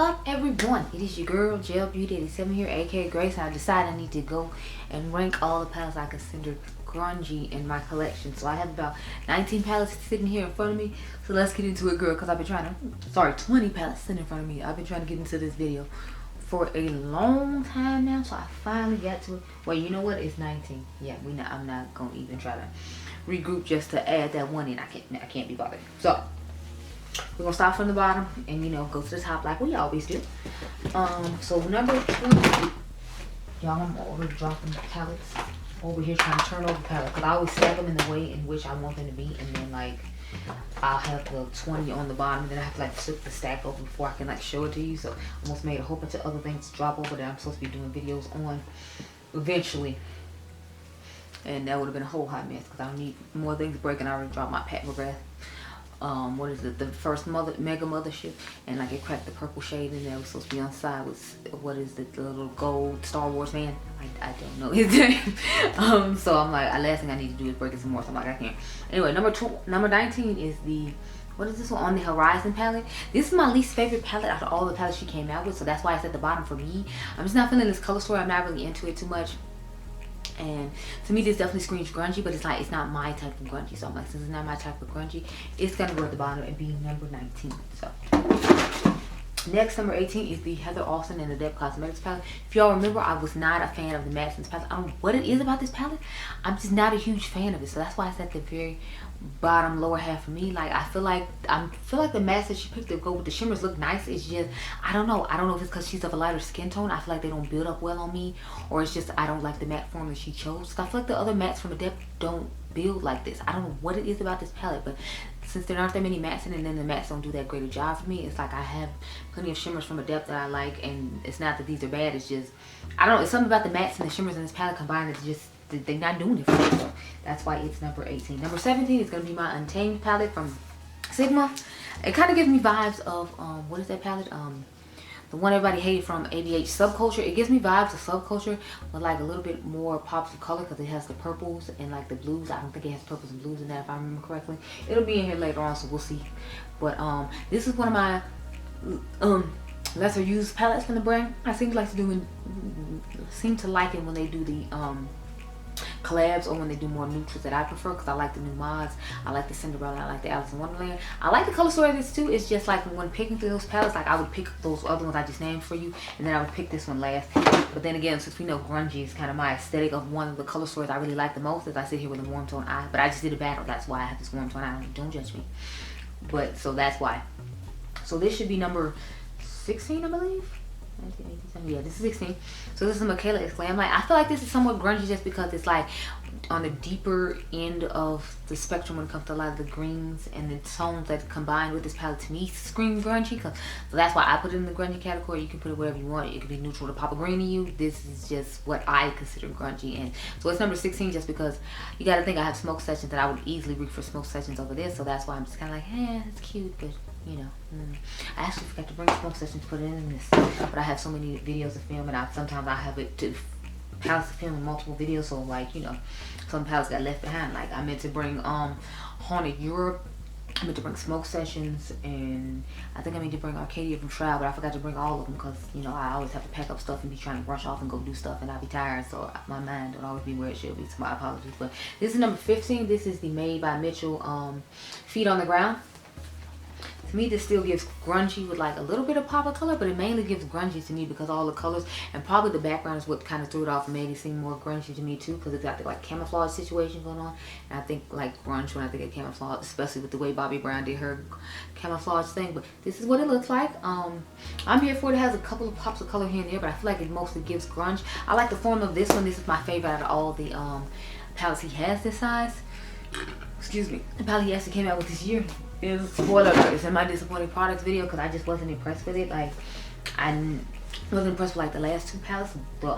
up, everyone? It is your girl Gel Beauty 87 here, aka Grace. I decided I need to go and rank all the palettes I consider grungy in my collection. So I have about 19 palettes sitting here in front of me. So let's get into it, girl, because I've been trying to, 20 palettes sitting in front of me. I've been trying to get into this video for a long time now, so I finally got to it. Well, you know what? It's 19. Yeah, I'm not gonna even try to regroup just to add that one in. I can't be bothered. So we're gonna start from the bottom and, you know, go to the top like we always do. So number 20, y'all, I'm already dropping the palettes over here, trying to turn over palettes, because I always stack them in the way in which I want them to be, and then like I'll have the 20 on the bottom, and then I have to like flip the stack over before I can like show it to you. So I almost made a whole bunch of other things drop over that I'm supposed to be doing videos on eventually, and that would have been a whole hot mess because I don't need more things breaking. I already dropped my McGrath. What is it, the first mega mothership, and like it cracked the purple shade in there. It was supposed to be on the side with, what is it, the little gold Star Wars man. I don't know his name. So I'm like, last thing I need to do is break it some more. So I'm like, I can't. Anyway, number 19 is the, what is this one, On the Horizon palette. This is my least favorite palette out of all the palettes she came out with, so that's why it's at the bottom for me. I'm just not feeling this color story. I'm not really into it too much. And to me, this definitely screams grungy, but it's like, it's not my type of grungy. So I'm like, since it's not my type of grungy, it's gonna go at the bottom and be number 19. So next, number 18 is the Heather Austin and the Dede Cosmetics palette. If y'all remember, I was not a fan of the mattes in this palette. I don't know what it is about this palette. I'm just not a huge fan of it. So that's why it's at the very bottom lower half for me. Like I feel like the mattes that she picked to go with the shimmers look nice. It's just, I don't know if it's because she's of a lighter skin tone. I feel like they don't build up well on me, or it's just I don't like the matte form that she chose. I feel like the other mattes from Dede don't build like this. I don't know what it is about this palette, but since there aren't that many mattes in it, and then the mattes don't do that great a job for me, it's like I have plenty of shimmers from Dede that I like, and it's not that these are bad. It's just, I don't know, it's something about the mattes and the shimmers in this palette combined that's just, they're not doing it for me. So that's why it's number 18. Number 17 is going to be my Untamed palette from Sigma. It kind of gives me vibes of, what is that palette? The one everybody hated from ABH, Subculture. It gives me vibes of Subculture with like a little bit more pops of color, because it has the purples and like the blues. I don't think it has purples and blues in that, if I remember correctly. It'll be in here later on, so we'll see. But this is one of my lesser used palettes from the brand. I seem to like it when they do the collabs, or when they do more neutrals that I prefer, because I like the new mods. I like the Cinderella, I like the Alice in Wonderland. I like the color story of this too. It's just like when picking through those palettes, like I would pick those other ones I just named for you, and then I would pick this one last. But then again, since we know grungy is kind of my aesthetic of one of the color stories I really like the most, as I sit here with a warm tone eye. But I just did a battle, that's why I have this warm tone eye. Don't judge me. But so that's why. So this should be number 16, I believe. 1987. Yeah, this is 16. So this is Michaela Exclaim. Like, I feel like this is somewhat grungy just because it's like on the deeper end of the spectrum when it comes to a lot of the greens and the tones that combine with this palette, to me scream grungy. So that's why I put it in the grungy category. You can put it whatever you want. It could be neutral to pop a green to you. This is just what I consider grungy. And so it's number 16 just because you got to think I have smoke sessions that I would easily reach for smoke sessions over this. So that's why I'm just kind of like, eh, it's cute, but you know, I actually forgot to bring smoke sessions to put it in this, but I have so many videos to film, and sometimes I have it to palettes to film in multiple videos. So like, you know, some palettes got left behind. Like I meant to bring Haunted Europe, I meant to bring smoke sessions, and I think I meant to bring Arcadia from Trial, but I forgot to bring all of them because, you know, I always have to pack up stuff and be trying to rush off and go do stuff, and I'll be tired, so my mind don't always be where it should be, so my apologies. But this is number 15. This is the Made by Mitchell Feet on the Ground. To me, this still gives grungy with like a little bit of pop of color, but it mainly gives grungy to me because all the colors and probably the background is what kind of threw it off and made it seem more grungy to me too, because it's got the like camouflage situation going on. And I think like grunge when I think of camouflage, especially with the way Bobbi Brown did her camouflage thing. But this is what it looks like. I'm here for it. It has a couple of pops of color here and there, but I feel like it mostly gives grunge. I like the form of this one. This is my favorite out of all the palettes he has this size. Excuse me. The palette he actually came out with this year is, spoiler alert, it's in my disappointing products video because I just wasn't impressed with it. Like, I wasn't impressed with like the last two palettes. The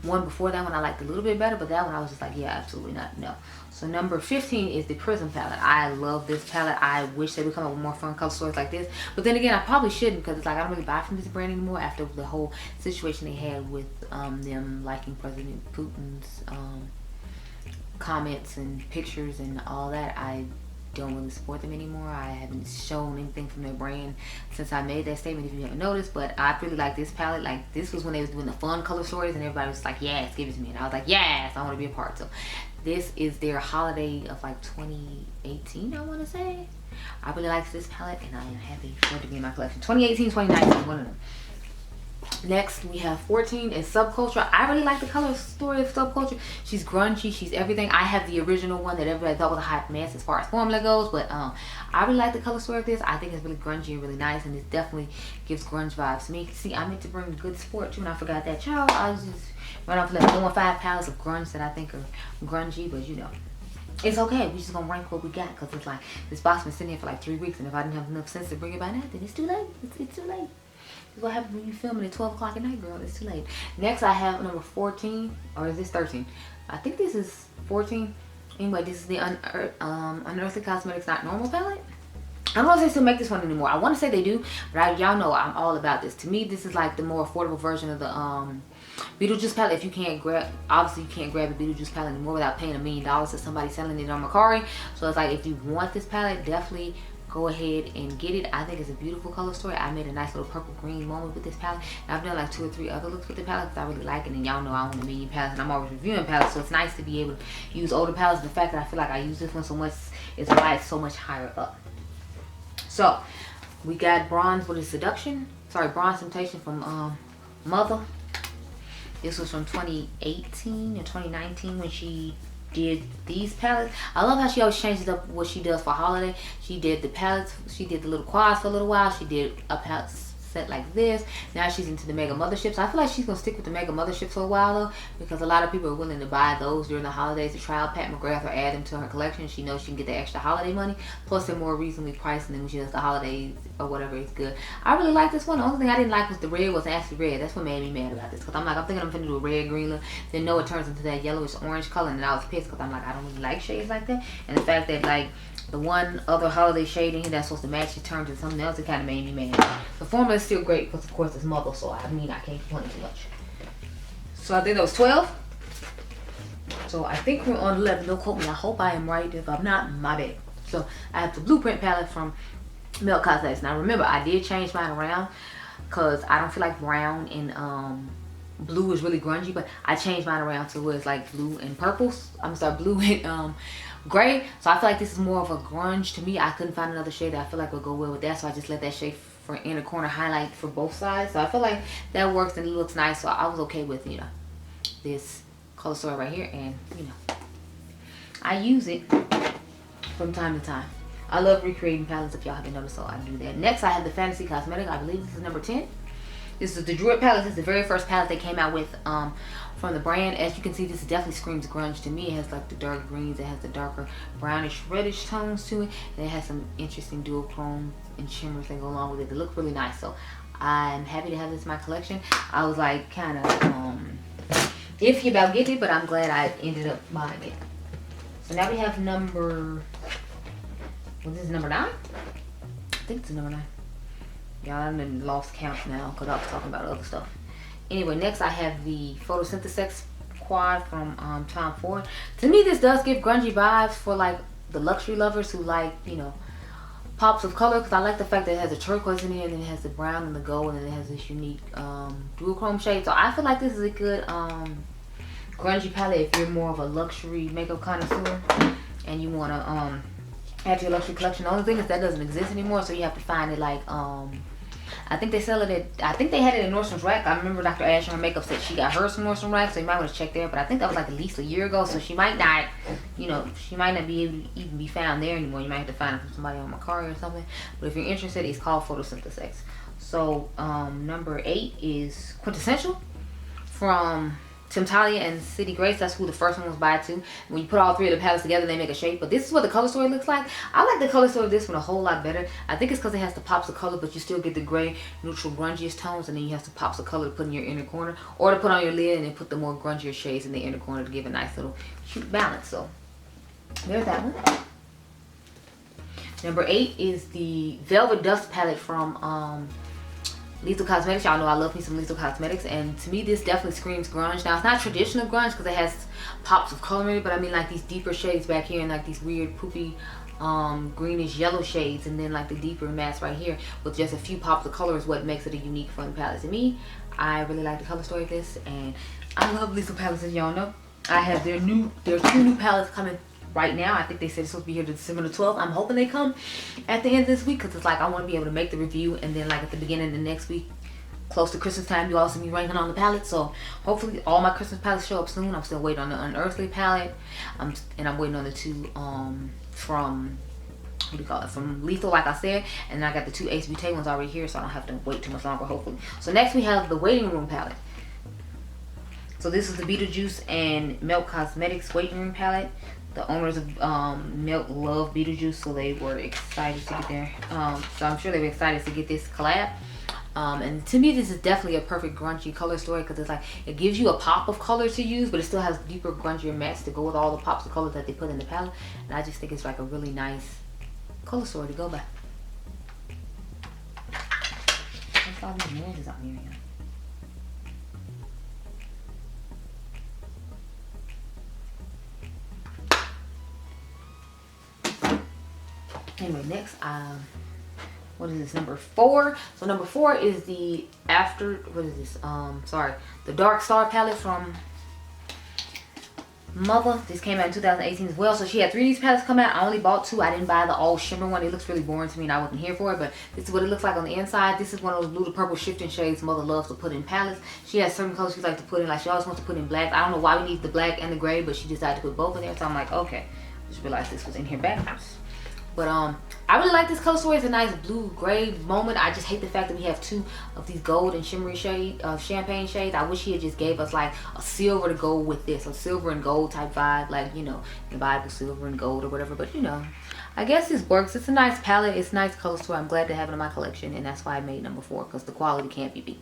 one before that one I liked a little bit better, but that one I was just like, yeah, absolutely not, no. So number 15 is the Prism palette. I love this palette. I wish they would come up with more fun color stories like this, but then again, I probably shouldn't, because it's like I don't really buy from this brand anymore after the whole situation they had with them liking President Putin's comments and pictures and all that. I don't really support them anymore. I haven't shown anything from their brand since I made that statement, if you haven't noticed. But I really like this palette. Like, this was when they was doing the fun color stories and everybody was like, yes, give it to me. And I was like, yes, I want to be a part. So this is their holiday of like 2018, I want to say. I really like this palette and I am happy for it to be in my collection. 2018, 2019, one of them. Next we have 14 is Subculture. I really like the color story of Subculture. She's grungy, she's everything. I have the original one that everybody thought was a hot mess as far as formula goes, but I really like the color story of this. I think it's really grungy and really nice, and it definitely gives grunge vibes to me. See, I meant to bring good sport too and I forgot that. Child, I was just right off like 4 or 5 palettes of grunge that I think are grungy, but you know, it's okay. We just gonna rank what we got, because it's like this box been sitting here for like 3 weeks, and if I didn't have enough sense to bring it by now, then it's too late. It's too late. It's what happens when you film it at 12 o'clock at night, girl. It's too late. Next, I have number 14, or is this 13? I think this is 14. Anyway, this is the Unearthly Cosmetics Not Normal palette. I don't know if they still make this one anymore. I want to say they do, but y'all know I'm all about this. To me, this is like the more affordable version of the Beetlejuice palette. If you can't grab, obviously you can't grab a Beetlejuice palette anymore without paying $1 million to somebody selling it on Mercari. So it's like, if you want this palette, definitely go ahead and get it. I think it's a beautiful color story. I made a nice little purple green moment with this palette, and I've done like 2 or 3 other looks with the palette because I really like it. And y'all know I own a million palettes and I'm always reviewing palettes, so it's nice to be able to use older palettes. The fact that I feel like I use this one so much is why it's so much higher up. So we got Bronze with a Seduction, sorry, Bronze Temptation from Mother. This was from 2018 or 2019 when she did these palettes. I love how she always changes up what she does for holiday. She did the palettes, she did the little quads for a little while, she did a palette set like this. Now she's into the Mega Motherships. I feel like she's gonna stick with the Mega Motherships for a while though, because a lot of people are willing to buy those during the holidays to try out Pat McGrath or add them to her collection. She knows she can get the extra holiday money, plus they're more reasonably priced, and then when she does the holidays or whatever, it's good. I really like this one. The only thing I didn't like was the red was actually red. That's what made me mad about this, because I'm thinking I'm gonna do a red green look, then no, it turns into that yellowish orange color, and I was pissed because I'm like, I don't really like shades like that. And the fact that like the one other holiday shade in here that's supposed to match, it turned into something else, it kind of made me mad. The formula is still great because of course it's Mother, so I mean I can't complain too much. So I think that was 12. So I think we're on 11. Don't quote me. I hope I am right. If I'm not, my bad. So I have the Blueprint palette from Mented Cosmetics. Now remember, I did change mine around because I don't feel like brown and blue is really grungy, but I changed mine around to where it's like blue and purples. I'm sorry, blue and gray. So I feel like this is more of a grunge to me. I couldn't find another shade that I feel like would go well with that, so I just let that shade for inner corner highlight for both sides. So I feel like that works and it looks nice, so I was okay with, you know, this color story right here. And you know, I use it from time to time. I love recreating palettes, if y'all haven't noticed, so I do that. Next I have the Fenty Cosmetics. I believe this is number 10. This is the Druid palette. This is the very first palette they came out with from the brand. As you can see, this definitely screams grunge to me. It has like the dark greens, it has the darker brownish reddish tones to it, and it has some interesting dual chrome and shimmers that go along with it. They look really nice, so I'm happy to have this in my collection. I was like kind of iffy about getting it, but I'm glad I ended up buying it. So now we have number, well, this is number 9? I think it's number 9. Y'all, I've lost count now because I was talking about other stuff. Anyway, next I have the Photosynthesis Quad from Tom Ford. To me, this does give grungy vibes for like the luxury lovers who like, you know, pops of color, because I like the fact that it has a turquoise in it, and then it has the brown and the gold, and then it has this unique dual chrome shade. So I feel like this is a good grungy palette if you're more of a luxury makeup connoisseur and you want to add to your luxury collection. The only thing is that doesn't exist anymore, so you have to find it like I think they sell it at, I think they had it at Nordstrom's Rack. I remember Dr. Ash on her makeup said she got hers from Nordstrom's Rack, so you might want to check there. But I think that was like at least a year ago, so she might not, you know, she might not be able to even be found there anymore. You might have to find it from somebody on Mercari or something. But if you're interested, it's called Photosynthesis. So number 8 is Quintessential from Talia and City Grace. That's who the first one was by too. When you put all 3 of the palettes together, they make a shape. But this is what the color story looks like. I like the color story of this one a whole lot better. I think it's because it has the pops of color, but you still get the gray, neutral, grungiest tones, and then you have some pops of color to put in your inner corner, or to put on your lid and then put the more grungier shades in the inner corner to give a nice little cute balance. So there's that one. Number 8 is the Velvet Dust palette from Lethal Cosmetics. Y'all know I love me some Lethal Cosmetics, and to me this definitely screams grunge. Now it's not traditional grunge because it has pops of color in it, but I mean like these deeper shades back here and like these weird poopy greenish yellow shades, and then like the deeper mattes right here with just a few pops of color is what makes it a unique fun palette to me. I really like the color story of this, and I love Lisa palettes, as y'all know. I have their 2 new palettes coming right now. I think they said it's supposed to be here to December the 12th. I'm hoping they come at the end of this week, because it's like I want to be able to make the review, and then like at the beginning of the next week, close to Christmas time, you all see me ranking on the palette. So hopefully all my Christmas palettes show up soon. I'm still waiting on the Unearthly palette, and I'm waiting on the 2 from, what do you call it, from Lethal, like I said, and I got the 2 Ace Beauty ones already here, so I don't have to wait too much longer, hopefully. So next we have the Waiting Room palette. So this is the Beetlejuice and Mented Cosmetics Waiting Room palette. The owners of Milk love Beetlejuice, so they were excited to get there. So I'm sure they were excited to get this collab. And to me, this is definitely a perfect grungy color story, because it's like it gives you a pop of color to use, but it still has deeper, grungier mattes to go with all the pops of color that they put in the palette. And I just think it's like a really nice color story to go by. What's all these noises out here? Anyway, next, what is this, number 4? So number 4 is the what is this, the Dark Star palette from Mother. This came out in 2018 as well. So she had 3 of these palettes come out. I only bought 2. I didn't buy the all shimmer one. It looks really boring to me and I wasn't here for it, but this is what it looks like on the inside. This is one of those blue to purple shifting shades Mother loves to put in palettes. She has certain colors she likes to put in, like she always wants to put in black. I don't know why we need the black and the gray, but she decided to put both in there. So I'm like, okay, just realized this was in here backwards. But I really like this color story. It's a nice blue gray moment. I just hate the fact that we have 2 of these gold and shimmery shade champagne shades. I wish he had just gave us like a silver to go with this, a silver and gold type vibe, like, you know, the Bible, silver and gold or whatever. But you know, I guess this works. It's a nice palette. It's a nice color story. I'm glad to have it in my collection, and that's why I made number 4, because the quality can't be beat.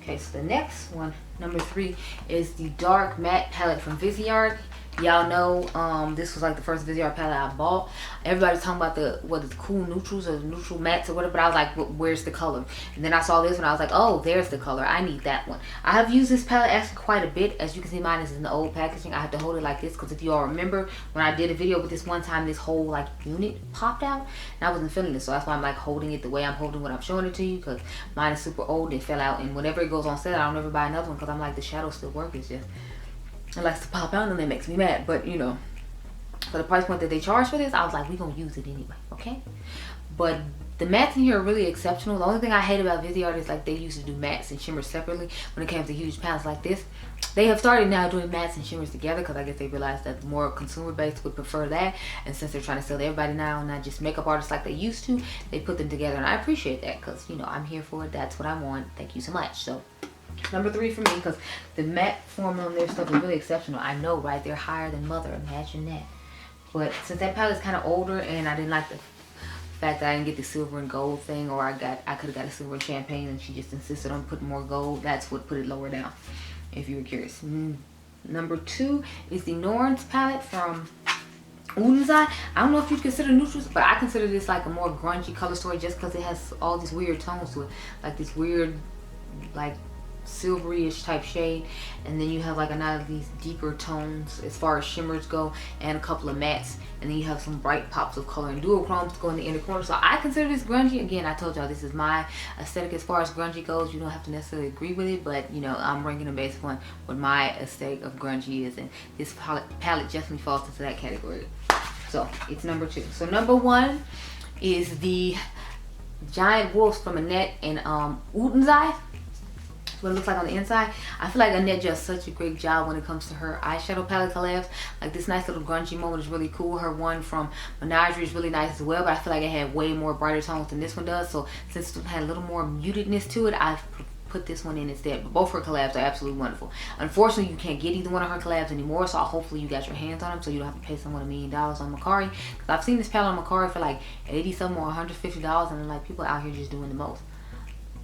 Okay, so the next one, number 3, is the Dark Matte palette from Viseart. Y'all know this was like the first Viseart palette I bought. Everybody's talking about the cool neutrals or neutral mattes or whatever, but I was like, well, where's the color? And then I saw this one, I was like, oh, there's the color. I need that one. I have used this palette actually quite a bit. As you can see, mine is in the old packaging. I have to hold it like this, because if you all remember when I did a video with this one time, this whole like unit popped out and I wasn't feeling it. So that's why I'm like holding it the way I'm holding when I'm showing it to you, because mine is super old. It fell out, and whenever it goes on sale, I don't ever buy another one, because I'm like, the shadows still work. It's just, it likes to pop out and it makes me mad. But you know, for the price point that they charge for this, I was like, we're gonna use it anyway, okay? But the mattes in here are really exceptional. The only thing I hate about Viseart is like they used to do mattes and shimmers separately when it came to huge palettes like this. They have started now doing mattes and shimmers together, because I guess they realized that the more consumer base would prefer that, and since they're trying to sell to everybody now, not just makeup artists like they used to, they put them together, and I appreciate that, because you know, I'm here for it. That's what I want. Thank you so much. So number 3 for me, because the matte formula on their stuff is really exceptional. I know, right? They're higher than Mother. Imagine that. But since that palette is kind of older, and I didn't like the fact that I didn't get the silver and gold thing, or I could have got a silver and champagne, and she just insisted on putting more gold. That's what put it lower down, if you were curious. Number 2 is the Norns palette from Uden's. I don't know if you consider neutrals, but I consider this like a more grungy color story, just because it has all these weird tones to it, like this weird, like silvery-ish type shade, and then you have like a lot of these deeper tones as far as shimmers go, and a couple of mattes, and then you have some bright pops of color and duochromes to go in the inner corner. So I consider this grungy. Again, I told y'all this is my aesthetic as far as grungy goes. You don't have to necessarily agree with it, but you know, I'm ranking them based on what my aesthetic of grungy is, and this palette definitely falls into that category. So it's number 2. So number 1 is the Giant Wolves from Annette and Uden's. What it looks like on the inside. I feel like Annette does such a great job when it comes to her eyeshadow palette collabs. Like this nice little grungy moment is really cool. Her one from Menagerie is really nice as well, but I feel like it had way more brighter tones than this one does. So since it had a little more mutedness to it, I've put this one in instead. But both her collabs are absolutely wonderful. Unfortunately, you can't get either one of her collabs anymore, so hopefully you got your hands on them, so you don't have to pay someone $1 million on Mercari. Because I've seen this palette on Mercari for like 80 something or $150, and like people out here just doing the most.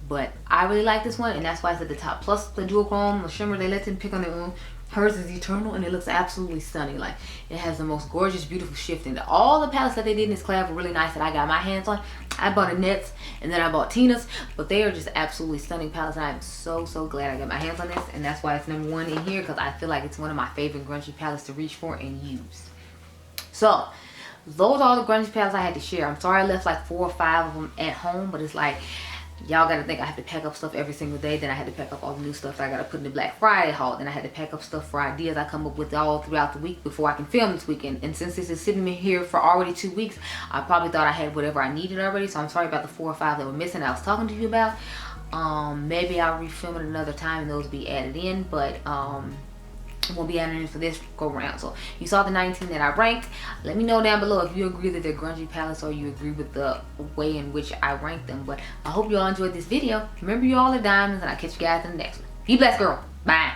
But I really like this one, and that's why it's at the top. Plus the duochrome, the shimmer, they let them pick on their own. Hers is eternal, and it looks absolutely stunning. Like, it has the most gorgeous, beautiful shift. And all the palettes that they did in this collab were really nice that I got my hands on. I bought Annette's, and then I bought Tina's, but they are just absolutely stunning palettes, and I'm so glad I got my hands on this. And that's why it's number 1 in here, because I feel like it's one of my favorite grungy palettes to reach for and use. So those are all the grungy palettes I had to share. I'm sorry I left like 4 or 5 of them at home, but it's like, y'all gotta think I have to pack up stuff every single day. Then I had to pack up all the new stuff that I gotta put in the Black Friday haul. Then I had to pack up stuff for ideas I come up with all throughout the week before I can film this weekend. And since this is sitting here for already 2 weeks, I probably thought I had whatever I needed already. So I'm sorry about the 4 or 5 that were missing I was talking to you about. Maybe I'll refilm it another time and those will be added in, but won't be added in for this go round. So you saw the 19 that I ranked. Let me know down below if you agree that they're grungy palettes or you agree with the way in which I rank them. But I hope you all enjoyed this video. Remember, you all are diamonds, and I'll catch you guys in the next one. Be blessed, girl. Bye.